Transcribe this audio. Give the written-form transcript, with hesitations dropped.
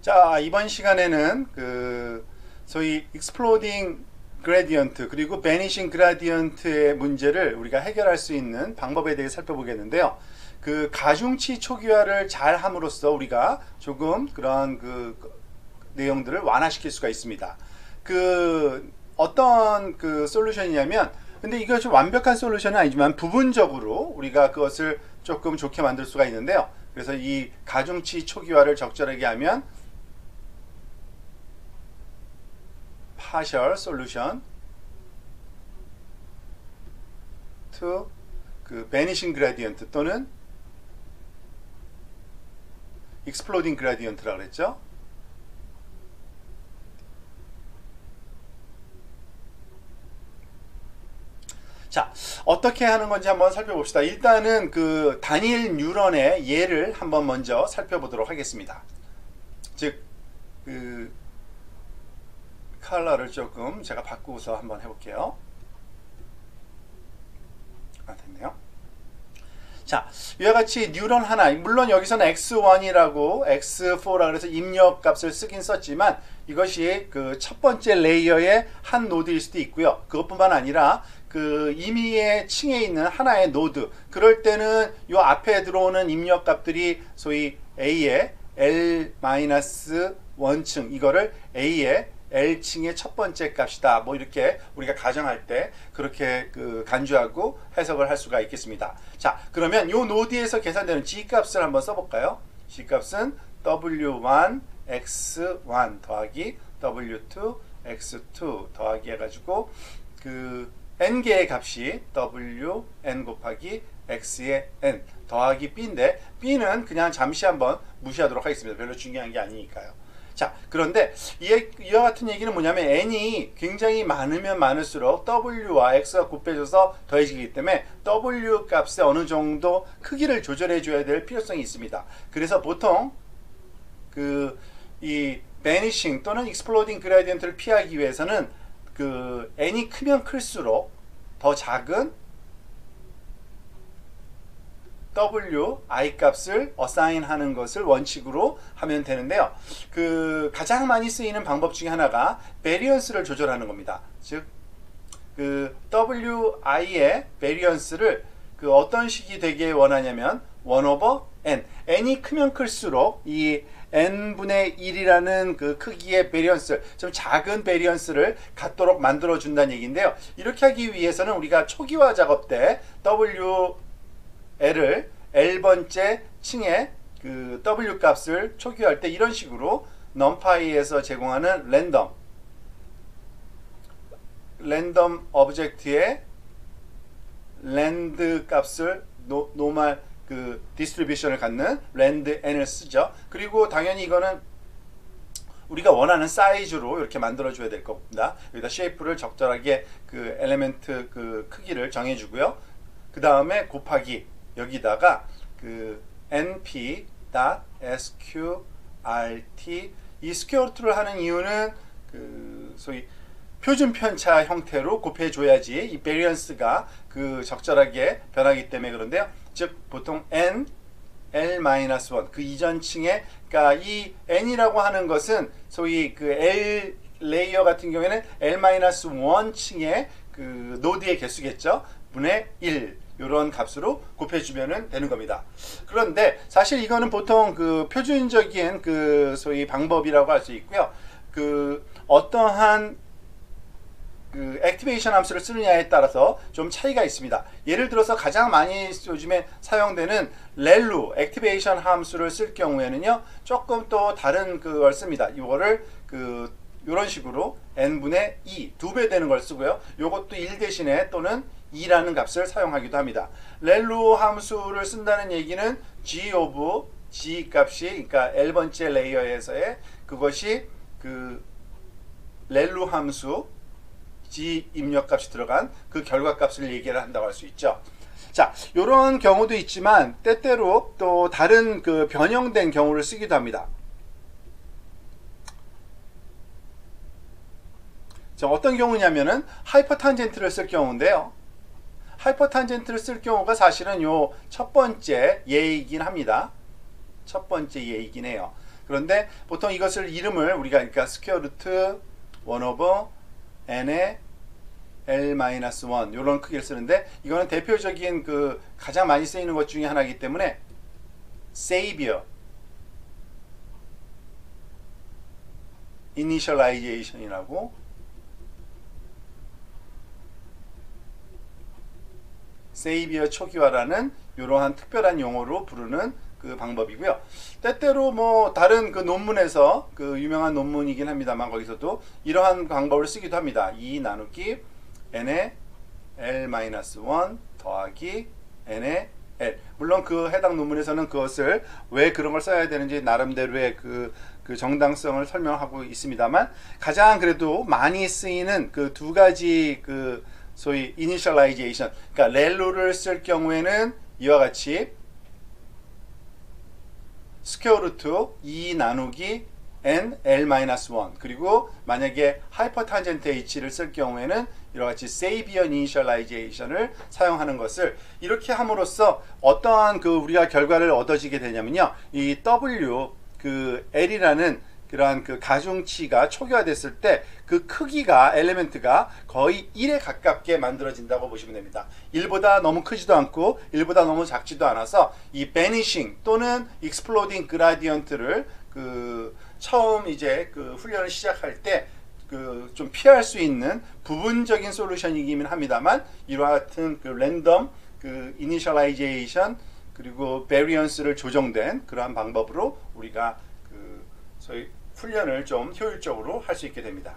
자, 이번 시간에는 소위 exploding gradient 그리고 vanishing gradient의 문제를 우리가 해결할 수 있는 방법에 대해 살펴보겠는데요. 그 가중치 초기화를 잘 함으로써 우리가 조금 그런 내용들을 완화시킬 수가 있습니다. 어떤 솔루션이냐면, 근데 이거 좀 완벽한 솔루션은 아니지만 부분적으로 우리가 그것을 조금 좋게 만들 수가 있는데요. 그래서 이 가중치 초기화를 적절하게 하면 partial solution to vanishing gradient 또는 exploding gradient라고 그랬죠. 자, 어떻게 하는 건지 한번 살펴봅시다. 일단은 단일 뉴런의 예를 한번 먼저 살펴보도록 하겠습니다. 즉, 컬러를 조금 제가 바꾸어서 한번 해볼게요. 됐네요. 자, 이와 같이 뉴런 하나, 물론 여기서는 x1이라고 x4라고 해서 입력 값을 쓰긴 썼지만 이것이 첫 번째 레이어의 한 노드일 수도 있고요. 그것뿐만 아니라 임의의 층에 있는 하나의 노드, 그럴 때는 이 앞에 들어오는 입력 값들이 소위 A의 L-1층, 이거를 A의 L층의 첫 번째 값이다. 뭐 이렇게 우리가 가정할 때 그렇게 간주하고 해석을 할 수가 있겠습니다. 자, 그러면 이 노드에서 계산되는 G 값을 한번 써볼까요? G 값은 W1 X1 더하기 W2 X2 더하기 해가지고 N개의 값이 W N 곱하기 X의 N 더하기 B인데, B는 그냥 잠시 한번 무시하도록 하겠습니다. 별로 중요한 게 아니니까요. 자, 그런데 이와 같은 얘기는 뭐냐면 n이 굉장히 많으면 많을수록 w와 x가 곱해져서 더해지기 때문에 w 값에 어느 정도 크기를 조절해 줘야 될 필요성이 있습니다. 그래서 보통 이 vanishing 또는 exploding gradient를 피하기 위해서는 n이 크면 클수록 더 작은 W, I 값을 assign 하는 것을 원칙으로 하면 되는데요. 가장 많이 쓰이는 방법 중에 하나가 variance를 조절하는 겁니다. 즉, WI의 variance를 어떤 식이 되게 원하냐면 1 over N. N이 크면 클수록 이 N분의 1이라는 크기의 variance, 좀 작은 variance를 갖도록 만들어준다는 얘기인데요. 이렇게 하기 위해서는 우리가 초기화 작업 때 L을 L번째 층의 W 값을 초기화할 때 이런 식으로 numpy에서 제공하는 랜덤 오브젝트의 랜드 값을 노멀 디스트리뷰션을 갖는 랜드 n을 쓰죠. 그리고 당연히 이거는 우리가 원하는 사이즈로 이렇게 만들어 줘야 될 겁니다. 여기다 쉐이프를 적절하게 엘리멘트 크기를 정해 주고요. 그 다음에 곱하기 여기다가 np.sqrt, 이 스퀘어루트를 하는 이유는 소위 표준 편차 형태로 곱해줘야지 이 베리언스가 적절하게 변하기 때문에 그런데요. 즉 보통 n l-1 이전 층에, 그러니까 이 n이라고 하는 것은 소위 l 레이어 같은 경우에는 l-1 층의 노드의 개수겠죠. 분의 1 이런 값으로 곱해주면 되는 겁니다. 그런데 사실 이거는 보통 표준적인 소위 방법이라고 할 수 있고요. 어떠한 액티베이션 함수를 쓰느냐에 따라서 좀 차이가 있습니다. 예를 들어서 가장 많이 요즘에 사용되는 렐루 액티베이션 함수를 쓸 경우에는요, 조금 또 다른 걸 씁니다. 이거를 이런 식으로 n분의 2, 2배 되는 걸 쓰고요. 이것도 1 대신에 또는 2라는 값을 사용하기도 합니다. 렐루 함수를 쓴다는 얘기는 g of g 값이, 그러니까 L번째 레이어에서의 그것이 렐루 함수 g 입력 값이 들어간 결과 값을 얘기를 한다고 할 수 있죠. 자, 이런 경우도 있지만 때때로 또 다른 변형된 경우를 쓰기도 합니다. 자, 어떤 경우냐면은 하이퍼 탄젠트를 쓸 경우인데요. 하이퍼 탄젠트를 쓸 경우가 사실은 요 첫 번째 예이긴 합니다. 첫 번째 예이긴 해요. 그런데 보통 이것을 이름을 우리가 그러니까 스퀘어 루트 1 오버 n의 L-1 이런 크기를 쓰는데 이거는 대표적인 그 가장 많이 쓰이는 것 중에 하나이기 때문에 Savior Initialization이라고 Savior 초기화라는 이러한 특별한 용어로 부르는 그 방법이고요. 때때로 뭐 다른 그 논문에서 그 유명한 논문이긴 합니다만 거기서도 이러한 방법을 쓰기도 합니다. 2 나누기 n의 L-1 더하기 n의 L. 물론 그 해당 논문에서는 그것을 왜 그런 걸 써야 되는지 나름대로의 그 정당성을 설명하고 있습니다만 가장 그래도 많이 쓰이는 그 두 가지 그 소위 initialization, 그러니까 렐로를 쓸 경우에는 이와 같이 스퀘어 루트 2 나누기 n L-1 그리고 만약에 하이퍼탄젠트 h를 쓸 경우에는 이와 같이 Savior Initialization을 사용하는 것을 이렇게 함으로써 어떠한 그 우리가 결과를 얻어지게 되냐면요, 이 W 그 L이라는 그러한 그 가중치가 초기화됐을 때 그 크기가 엘리멘트가 거의 1에 가깝게 만들어진다고 보시면 됩니다. 1보다 너무 크지도 않고 1보다 너무 작지도 않아서 이 vanishing 또는 exploding gradient를 그 처음 이제 그 훈련을 시작할 때 그 좀 피할 수 있는 부분적인 솔루션이긴 합니다만 이와 같은 그 랜덤 그 이니셜라이제이션 그리고 베리언스를 조정된 그러한 방법으로 우리가 그 소위 훈련을 좀 효율적으로 할 수 있게 됩니다.